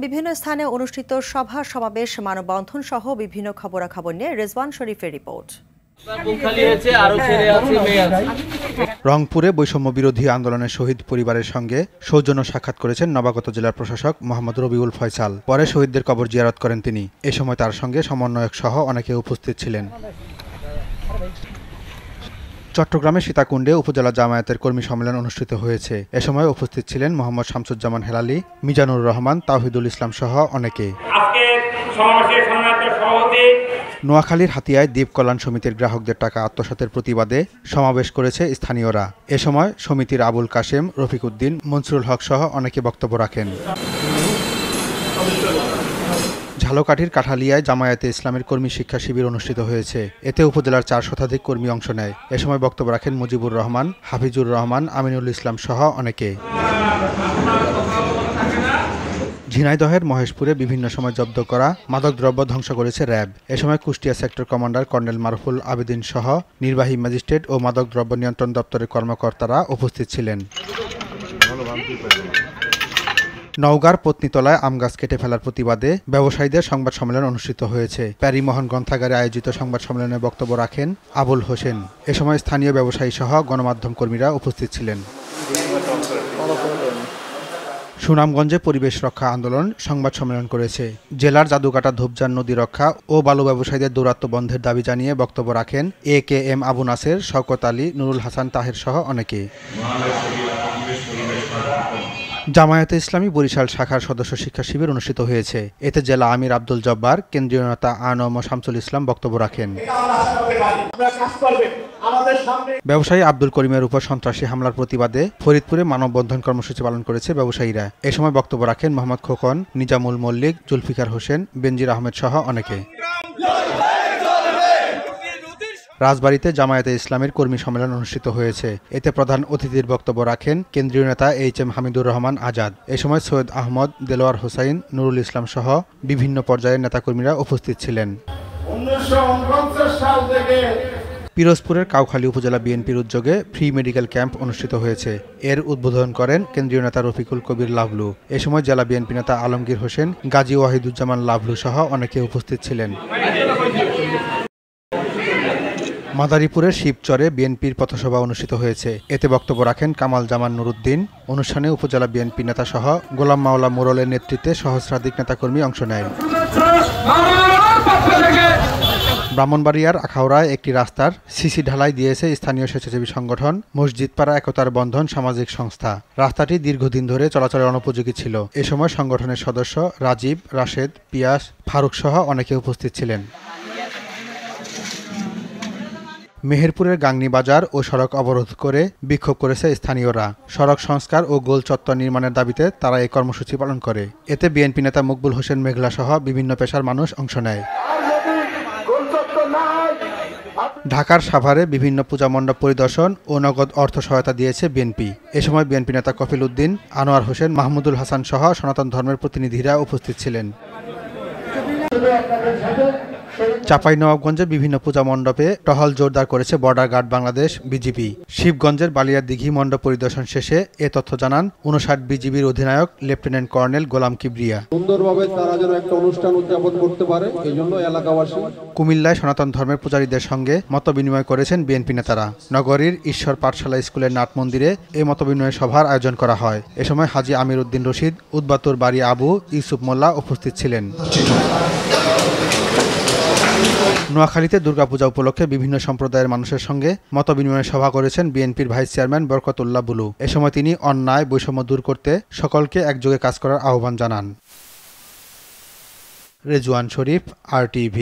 বিভিন্ন স্থানে অনুষ্ঠিত সভা সমাবেশ মানববন্ধন সহ বিভিন্ন খবরাখবর নিয়ে রেজওয়ান শরীফের রিপোর্ট। রংপুরে বৈষম্য বিরোধী আন্দোলনের শহীদ পরিবারের সঙ্গে সৌজন্য সাক্ষাৎ করেছেন নবাগত জেলার প্রশাসক মোহাম্মদ রবিউল ফয়সাল। পরে শহীদদের কবর জিয়ারত করেন তিনি। এ সময় তার সঙ্গে সমন্বয়ক সহ অনেকে উপস্থিত ছিলেন। চট্টগ্রামে সীতাকুণ্ডে উপজেলা জামায়াতের কর্মী সম্মেলন অনুষ্ঠিত হয়েছে। এ সময় উপস্থিত ছিলেন মোহাম্মদ শামসুজ্জামান হেলালি, মিজানুর রহমান, তাওহিদুল ইসলাম সহ অনেকে। নোয়াখালীর হাতিয়ায় দ্বীপ কল্যাণ সমিতির গ্রাহকদের টাকা আত্মসাতের প্রতিবাদে সমাবেশ করেছে স্থানীয়রা। এ সময় সমিতির আবুল কাশেম, রফিক উদ্দিন, মনসুরুল হক সহ অনেকে বক্তব্য রাখেন। ঝালকাঠির কাঠালিয়ায় জামায়াতে ইসলামের কর্মী শিক্ষা শিবির অনুষ্ঠিত হয়েছে। এতে উপজেলার 4 শতাধিক কর্মী অংশ নেয়। এ সময় বক্তব্য রাখেন মুজিবুর রহমান, হাফিজুর রহমান, আমিনুল ইসলাম সহ অনেকে। ঝিনাইদহের মহেশপুরে বিভিন্ন সময় জব্দ করা মাদকদ্রব্য ধ্বংস করেছে র্যাব। এ সময় Kushtia sector commander colonel Maruful Abedin সহ নির্বাহী ম্যাজিস্ট্রেট ও মাদকদ্রব্য নিয়ন্ত্রণ দপ্তরের কর্মকর্তারা উপস্থিত ছিলেন। নওগাঁর পত্নীতলায় আম গাছ কেটে ফেলার প্রতিবাদে ব্যবসায়ীদের সংবাদ সম্মেলন অনুষ্ঠিত হয়েছে। প্যারিমোহন গ্রন্থাগারে আয়োজিত সংবাদ সম্মেলনে বক্তব্য রাখেন আবুল হোসেন। এ সময় স্থানীয় ব্যবসায়ী সহ গণমাধ্যম কর্মীরা উপস্থিত ছিলেন। সুনামগঞ্জে পরিবেশ রক্ষা আন্দোলন সংবাদ সম্মেলন করেছে। জেলার জাদুকাটা ধূপজান নদী রক্ষা ও বালু ব্যবসায়ীদের দৌরাত্ম্য বন্ধের দাবি জানিয়ে বক্তব্য রাখেন AKM আবু নাসের, শওকত আলী, নুরুল হাসান তাহের সহ অনেকে। জামায়াতে ইসলামী বরিশাল শাখার সদস্য শিক্ষা শিবির অনুষ্ঠিত হয়েছে। এতে জেলা আমির আব্দুল জব্বার, কেন্দ্রীয় নেতা আনম শামসুল ইসলাম বক্তব্য রাখেন। ব্যবসায়ী আব্দুল করিমের উপর সন্ত্রাসী হামলার প্রতিবাদে ফরিদপুরে মানববন্ধন কর্মসূচি পালন করেছে ব্যবসায়ীরা। এ সময় বক্তব্য রাখেন মোহাম্মদ খোকন, নিজামুল মল্লিক, জুলফিকার হোসেন, বেনজির আহমেদ সহ অনেকে। রাজবাড়ীতে জামায়াতে ইসলামের কর্মী সম্মেলন অনুষ্ঠিত হয়েছে। এতে প্রধান অতিথির বক্তব্য রাখেন কেন্দ্রীয় নেতা HM হামিদুর রহমান আজাদ। এ সময় সৈয়দ আহমদ, দেলোয়ার হোসাইন, নুরুল ইসলাম সহ বিভিন্ন পর্যায়ের নেতাকর্মীরা উপস্থিত ছিলেন। পিরোজপুরের কাউখালী উপজেলা বিএনপির উদ্যোগে ফ্রি মেডিকেল ক্যাম্প অনুষ্ঠিত হয়েছে। এর উদ্বোধন করেন কেন্দ্রীয় নেতা রফিকুল কবির লাভলু। এ সময় জেলা বিএনপি নেতা আলমগীর হোসেন, গাজী ওয়াহিদুজ্জামান লাভলু সহ অনেকে উপস্থিত ছিলেন। মাদারীপুরের শিবচরে বিএনপির পথসভা অনুষ্ঠিত হয়েছে। এতে বক্তব্য রাখেন কামাল জামান নুরুদ্দিন। অনুষ্ঠানে উপজেলা বিএনপি নেতা সহ গোলাম মাওলা মোরলের নেতৃত্বে সহস্রাধিক নেতাকর্মী অংশ নেয়। ব্রাহ্মণবাড়িয়ার আখাউড়ায় একটি রাস্তার সিসি ঢালাই দিয়েছে স্থানীয় স্বেচ্ছাসেবী সংগঠন মসজিদপাড়া একতার বন্ধন সামাজিক সংস্থা। রাস্তাটি দীর্ঘদিন ধরে চলাচলের অনুপযোগী ছিল। এ সময় সংগঠনের সদস্য রাজীব, রাশেদ, পিয়াস, ফারুক সহ অনেকে উপস্থিত ছিলেন। মেহেরপুরের গাংনী বাজার ও সড়ক অবরোধ করে বিক্ষোভ করেছে স্থানীয়রা। সড়ক সংস্কার ও গোল চত্বর নির্মাণের দাবিতে তারা এই কর্মসূচি পালন করে। এতে বিএনপি নেতা মকবুল হোসেন মেঘলা সহ বিভিন্ন পেশার মানুষ অংশ নেয়। ঢাকার সাভারে বিভিন্ন পূজা মণ্ডপ পরিদর্শন ও নগদ অর্থ সহায়তা দিয়েছে বিএনপি। এ সময় বিএনপি নেতা কফিল উদ্দিন, আনোয়ার হোসেন, মাহমুদুল হাসান সহ সনাতন ধর্মের প্রতিনিধিরা উপস্থিত ছিলেন। চাঁপাইনবাবগঞ্জে বিভিন্ন পূজা মণ্ডপে টহল জোরদার করেছে বর্ডার গার্ড বাংলাদেশ বিজিবি। শিবগঞ্জের বালিয়ার দিঘি মণ্ডপ পরিদর্শন শেষে এ তথ্য জানান 59 বিজিবির অধিনায়ক লেফটেন্যান্ট কর্নেল গোলাম কিবরিয়া। সুন্দরভাবে তারা যেন একটা অনুষ্ঠান উদযাপন করতে পারে এই জন্য এলাকাবাসী। কুমিল্লায় সনাতন ধর্মের পূজারীদের সঙ্গে মতবিনিময় করেছেন বিএনপি নেতারা। নগরীর ঈশ্বর পাঠশালা স্কুলের নাট মন্দিরে এই মতবিনিময় সভার আয়োজন করা হয়। এ সময় হাজী আমির উদ্দিন রশিদ, উদ্বাতুর বাড়ি আবু ইউসুফ মোল্লা উপস্থিত ছিলেন। নোয়াখালীতে দুর্গাপূজা উপলক্ষে বিভিন্ন সম্প্রদায়ের মানুষের সঙ্গে মতবিনিময় সভা করেছেন বিএনপির ভাইস চেয়ারম্যান বরকতুল্লাহ বুলু। এ সময় তিনি অন্যায় বৈষম্য দূর করতে সকলকে একযোগে কাজ করার আহ্বান জানান। রেজওয়ান শরীফ, RTV।